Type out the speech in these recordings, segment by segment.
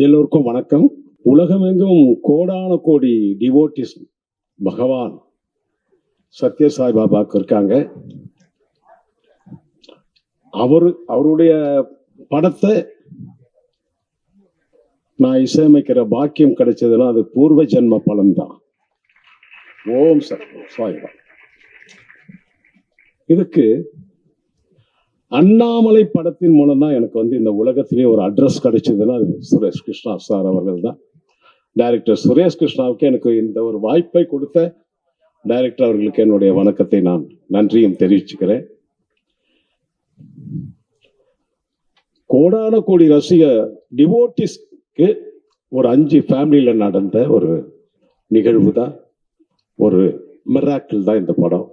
எல்லோருக்கும் வணக்கம். உலகமெங்கும் கோடான கோடி டிவோட்டிஸ் பகவான் சத்ய சாய் பாபாக்கு இருக்காங்க. அவருடைய படத்தை நான் இசையமைக்கிற பாக்கியம் கிடைச்சதுன்னா அது பூர்வ ஜென்ம பலன் தான். ஓம் சாய்பா. இதுக்கு அண்ணாமலை படத்தின் மூலம் தான் எனக்கு இந்த உலகத்திலே ஒரு அட்ரஸ் கிடைச்சதுன்னா அது சுரேஷ் கிருஷ்ணா சார் அவர்கள் தான். டைரக்டர் சுரேஷ் கிருஷ்ணாவுக்கு எனக்கு இந்த ஒரு வாய்ப்பை கொடுத்த டைரக்டர் அவர்களுக்கு என்னுடைய வணக்கத்தை நான் நன்றியும் தெரிவிச்சுக்கிறேன். கோடான கோடி ரசிக டிவோட்டிஸ்க்கு ஒரு 5 ஃபேமிலியில நடந்த ஒரு நிகழ்வு தான், ஒரு மிராக்கிள் தான் இந்த படம்.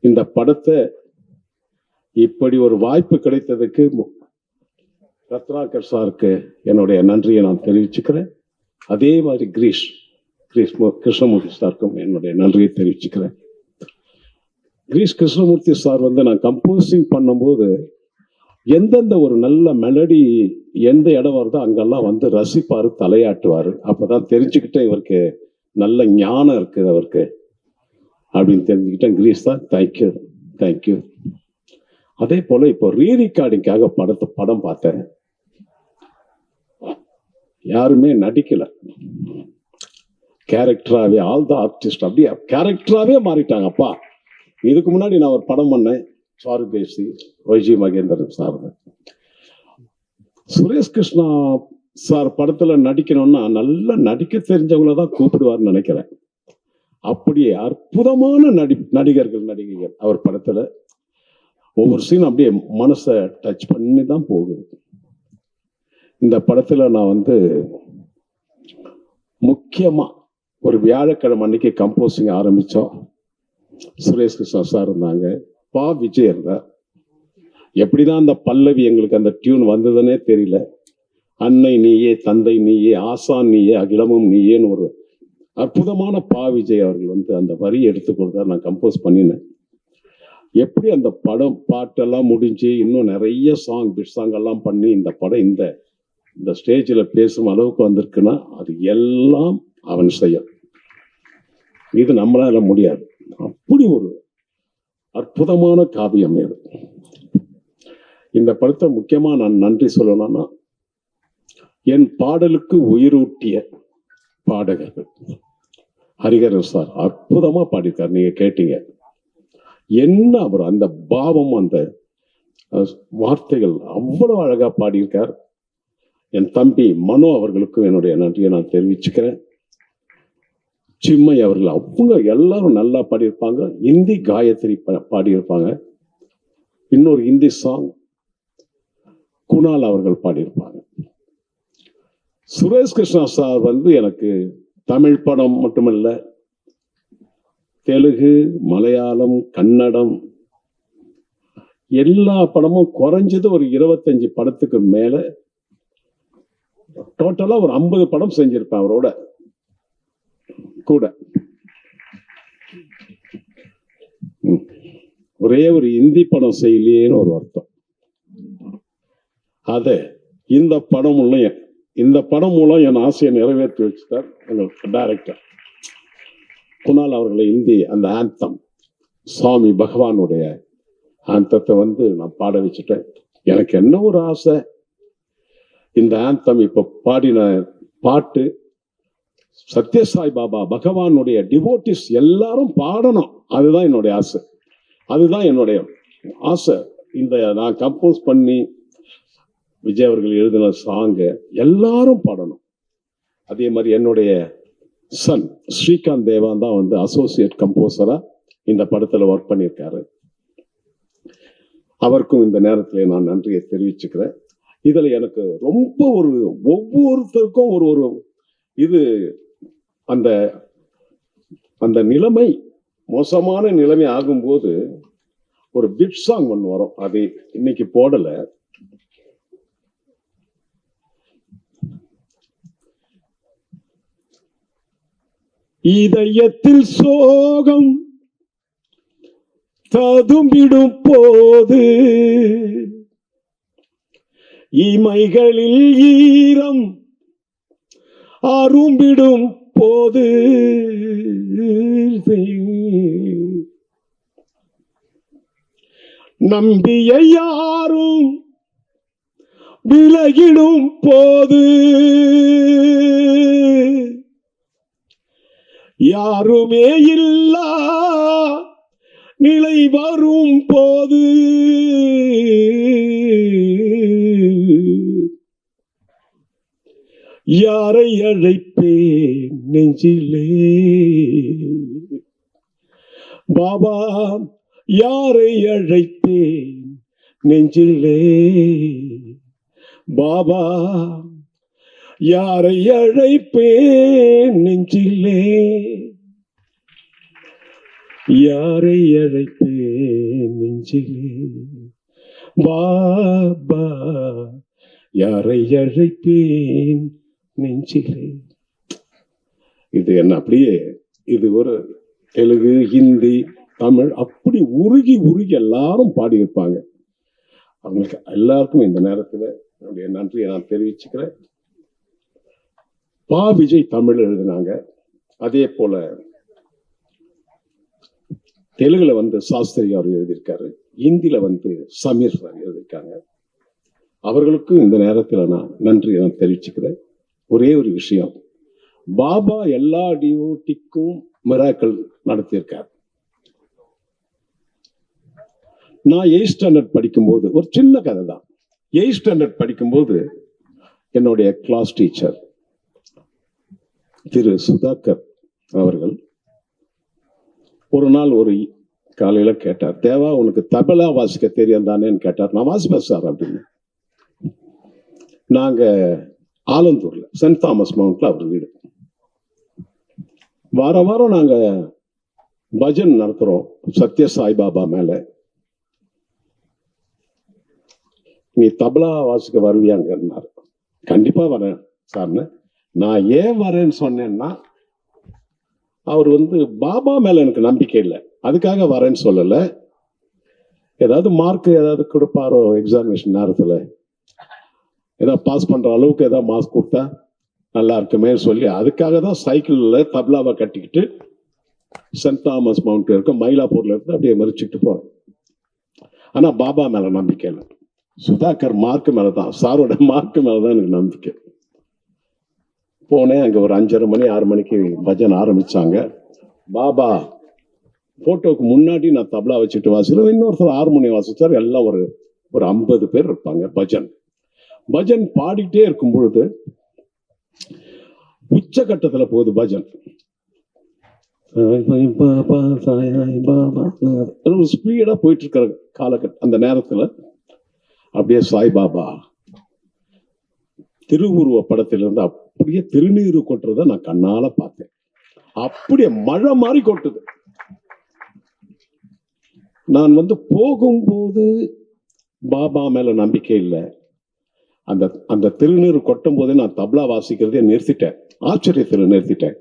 இந்த படத்தை இப்படி ஒரு வாய்ப்பு கிடைத்ததுக்கு ரத்னாகர் சாருக்கு என்னுடைய நன்றியை நான் தெரிவிச்சுக்கிறேன். அதே மாதிரி கிருஷ்ணமூர்த்தி சாருக்கும் என்னுடைய நன்றியை தெரிவிச்சுக்கிறேன். கிருஷ்ணமூர்த்தி சார் நான் கம்போசிங் பண்ணும்போது எந்தெந்த ஒரு நல்ல மெலடி எந்த இடம் வருதோ அங்கெல்லாம் ரசிப்பாரு, தலையாட்டுவாரு. அப்பதான் தெரிஞ்சுக்கிட்டேன் இவருக்கு நல்ல ஞானம் இருக்குது அவருக்கு அப்படின்னு தெரிஞ்சுக்கிட்டேன். கிரீஷ் தான், தேங்க்யூ தேங்க்யூ. அதே போல இப்போ ரீரிகார்டிங்காக படம் பார்த்தேன். யாருமே நடிக்கல, கேரக்டராகவே ஆல் த ஆர்டிஸ்ட் அப்படியே கேரக்டராகவே மாறிட்டாங்க. அப்பா, இதுக்கு முன்னாடி நான் ஒரு படம் பண்ணேன், சாரு பேசி YG Mahendran sir. Suresh Krishna sir படத்துல நடிக்கணும்னா நல்லா நடிக்க தெரிஞ்சவங்கள தான் கூப்பிடுவார்னு நினைக்கிறேன். அப்படியே அற்புதமான நடிகர்கள் அவர் படத்துல ஒவ்வொரு சீன் அப்படியே மனசை டச் பண்ணி தான் போகுது. இந்த படத்துல நான் முக்கியமா ஒரு வியாழக்கிழமை அன்னைக்கு கம்போசிங் ஆரம்பிச்சோம். சுரேஷ் கிருஷ்ணா சார் இருந்தாங்க, பா விஜய் இருந்தார். எப்படிதான் அந்த பல்லவி எங்களுக்கு அந்த டியூன் வந்ததுன்னே தெரியல. அன்னை நீயே, தந்தை நீயே, ஆசான் நீயே, அகிலமும் நீயேன்னு ஒரு அற்புதமான பா விஜய் அவர்கள் அந்த வரி எடுத்து கொடுத்தார். நான் கம்போஸ் பண்ணினேன். எப்படி அந்த படம் பாட்டெல்லாம் முடிஞ்சு இன்னும் நிறைய பிட் சாங் எல்லாம் பண்ணி இந்த படம் இந்த ஸ்டேஜில் பேசும் அளவுக்கு வந்திருக்குன்னா அது எல்லாம் அவன் செயல். இது நம்மளால முடியாது. அப்படி ஒரு அற்புதமான காவியம் இது. இந்த படத்தை முக்கியமா நான் நன்றி சொல்லணும்னா என் பாடலுக்கு உயிரூட்டிய பாடகர்கள். ஹரிஹரன் சார் அற்புதமா பாடியிருக்கார், நீங்க கேட்டீங்க. என்ன அவர் அந்த பாவம், அந்த வார்த்தைகள் அவ்வளவு அழகா பாடியிருக்கார். என் தம்பி மனோ அவர்களுக்கும் என்னுடைய நன்றியை நான் தெரிவிச்சுக்கிறேன். சிம்மை அவர்கள், அவங்க எல்லாரும் நல்லா பாடியிருப்பாங்க. இந்தி காயத்ரி பாடியிருப்பாங்க. இன்னொரு இந்தி சாங் குணால் அவர்கள் பாடியிருப்பாங்க. சுரேஷ் கிருஷ்ணா சார் எனக்கு தமிழ் படம் மட்டுமல்ல, தெலுங்கு, மலையாளம், கன்னடம் எல்லா படமும் குறைஞ்சது ஒரு 25 படத்துக்கு மேல, டோட்டலா ஒரு 50 படம் செஞ்சிருப்பேன் அவரோட கூட. ஒரே ஒரு இந்தி படம் செய்யலையேன்னு ஒரு அர்த்தம். அத இந்த படம் மூலம் என் ஆசையை நிறைவேற்றி வச்சுட்டார் எங்களுக்கு டைரக்டர் குணால் அவர்களை. இந்தி அந்த ஆந்தம், சுவாமி பகவானுடைய ஆந்தத்தை நான் பாட வச்சுட்டேன். எனக்கு என்ன ஒரு ஆசை, இந்த ஆந்தம் இப்ப பாடின பாட்டு சத்ய சாய் பாபா பகவானுடைய டிவோட்டிஸ் எல்லாரும் பாடணும். அதுதான் என்னுடைய ஆசை, அதுதான் என்னுடைய ஆசை. நான் கம்போஸ் பண்ணி விஜய் அவர்கள் எழுதின சாங்க எல்லாரும் பாடணும். அதே மாதிரி என்னுடைய சன் ஸ்ரீகாந்த் தேவான் தான் அசோசியேட் கம்போசரா இந்த படத்துல ஒர்க் பண்ணியிருக்காரு. அவருக்கும் இந்த நேரத்தில் நான் நன்றியை தெரிவிச்சுக்கிறேன். இதுல எனக்கு ரொம்ப ஒவ்வொருத்தருக்கும் ஒரு இது அந்த நிலைமை மோசமான நிலைமை ஆகும்போது ஒரு பிட் சாங் ஒன்று வரும். அது இன்னைக்கு போடல. இதயத்தில் சோகம் ததும்பிடும் போது இமைகளில் ஈரம் அரும்பிடும் போது நம்பிய யாரும் விலகிடும் போது யாருமே இல்லா நிலை வரும் போது யாரை அழைப்பேன் நெஞ்சிலே பாபா, யாரை அழைப்பேன் நெஞ்சிலே பாபா, யாரை அழைப்பேன் நெஞ்சிலே, யாரை அழைப்பேன் நெஞ்சிலே பாபா, யாரை அழைப்பேன் நெஞ்சிலே. இது என்ன அப்படியே, இது ஒரு தெலுங்கு, ஹிந்தி, தமிழ் அப்படி உருகி உருகி எல்லாரும் பாடியிருப்பாங்க. அவங்களுக்கு எல்லாருக்கும் இந்த நேரத்தில் என்னுடைய நன்றியை நான் தெரிவிச்சுக்கிறேன். பா. விஜய் தமிழ் எழுதினாங்க. அதே போல தெலுங்குல சாஸ்திரி அவர் எழுதியிருக்காரு, ஹிந்தியில சமீர் சார் எழுதியிருக்காங்க. அவர்களுக்கும் இந்த நேரத்தில் நான் நன்றியை நான் தெரிவிச்சுக்கிறேன். ஒரே ஒரு விஷயம், பாபா எல்லா டிவோட்டிக்கும் மிராக்கிள் நடத்தியிருக்கார். நான் 8th ஸ்டாண்டர்ட் படிக்கும்போது, ஒரு சின்ன கதை தான். 8th ஸ்டாண்டர்ட் படிக்கும்போது என்னுடைய கிளாஸ் டீச்சர் திரு சுதாகர் அவர்கள் ஒரு நாள் ஒரு காலையில கேட்டார், தேவா உனக்கு தபலா வாசிக்க தெரியும் தானேன்னு கேட்டார். நான் வாசிப்பேன் சார் அப்படின்னு. நாங்க ஆலந்தூர்ல சென்ட் தாமஸ் மவுண்ட்ல அவர் வீடு. வாரம் வாரம் நாங்க பஜன் நடத்துறோம் சத்ய சாய்பாபா மேல. நீ தபலா வாசிக்க வருவியாங்கன்னாரு. கண்டிப்பா வரேன் சார்னு. நான் ஏன் வரேன்னு சொன்னேன்னா, அவர் பாபா மேல எனக்கு நம்பிக்கை இல்லை, அதுக்காக வரேன்னு சொல்லல. ஏதாவது மார்க் ஏதாவது கொடுப்பாரோ எக்ஸாமினேஷன் நேரத்துல, ஏதாவது பாஸ் பண்ற அளவுக்கு ஏதாவது மார்க் கொடுத்தா நல்லா இருக்குமே சொல்லி, அதுக்காக தான் சைக்கிள்ல தபலாவை கட்டிக்கிட்டு சென்ட் தாமஸ் மவுண்ட் இருக்க மயிலாப்பூர்ல இருந்து அப்படியே மறிச்சுக்கிட்டு போறேன். ஆனா பாபா மேல நம்பிக்கை இல்லை, சுதாகர் மார்க் மேலதான், சாரோட மார்க் மேலதான் எனக்கு நம்பிக்கை. போனேன். அங்க ஒரு 5:30 மணி 6 மணிக்கு பஜன் ஆரம்பிச்சாங்க. பாபா போட்டோக்கு முன்னாடி நான் தபலா வச்சுட்டு வாசிக்கிறேன், இன்னொருத்தர் ஹார்மோனியம் வாசிச்சார். எல்லாம் ஒரு 50 பேர் இருப்பாங்க. பஜன் பாடிட்டே இருக்கும் பொழுது உச்சகட்டத்துல போகுது பஜன். ஸ்பீடா போயிட்டு இருக்கிற காலகட்டம். அந்த நேரத்துல அப்படியே சாய்பாபா திருவுருவ படத்திலிருந்து அப்படியே திருநீரு கொட்டுறத நான் கண்ணால பார்த்தேன். அப்படியே மழை மாதிரி கொட்டுது. நான் போகும்போது பாபா மேல நம்பிக்கை இல்லை. அந்த திருநீர் கொட்டும் போதே நான் தபலா வாசிக்கிறதே நிறுத்திட்டேன், ஆச்சரியத்தில் நிறுத்திட்டேன்.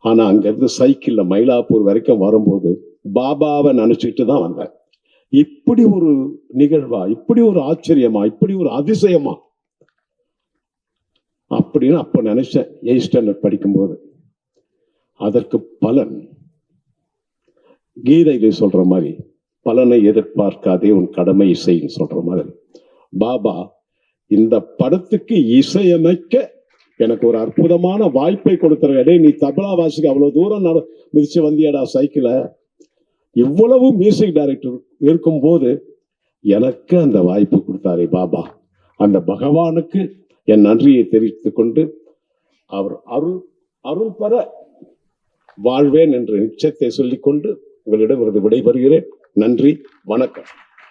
ஆனா அங்கிருந்து சைக்கிள்ல மயிலாப்பூர் வரைக்கும் வரும்போது பாபாவை நினைச்சுக்கிட்டு தான் வந்தேன். இப்படி ஒரு நிகழ்வா, இப்படி ஒரு ஆச்சரியமா, இப்படி ஒரு அதிசயமா அப்படின்னு அப்ப நினைச்சேன் 8th ஸ்டாண்டர்ட் படிக்கும்போது. அதற்கு பலன் கீதையிலே சொல்ற மாதிரி, பலனை எதிர்பார்க்காதே உன் கடமை இசைன்னு சொல்ற மாதிரி, பாபா இந்த படத்துக்கு இசையமைக்க எனக்கு ஒரு அற்புதமான வாய்ப்பை கொடுத்துருக்க. நீ தபலா வாசிக்க அவ்வளவு தூரம் மிதிச்சு வந்தியடா சைக்கிள, இவ்வளவு மியூசிக் டைரக்டர் இருக்கும் போது எனக்கு அந்த வாய்ப்பு கொடுத்தாரே பாபா. அந்த பகவானுக்கு என் நன்றியை தெரிவித்துக் கொண்டு, அவர் அருள் பெற வாழ்வேன் என்ற நிச்சயத்தை சொல்லிக்கொண்டு உங்களிடம் விடைபெறுகிறேன். நன்றி, வணக்கம்.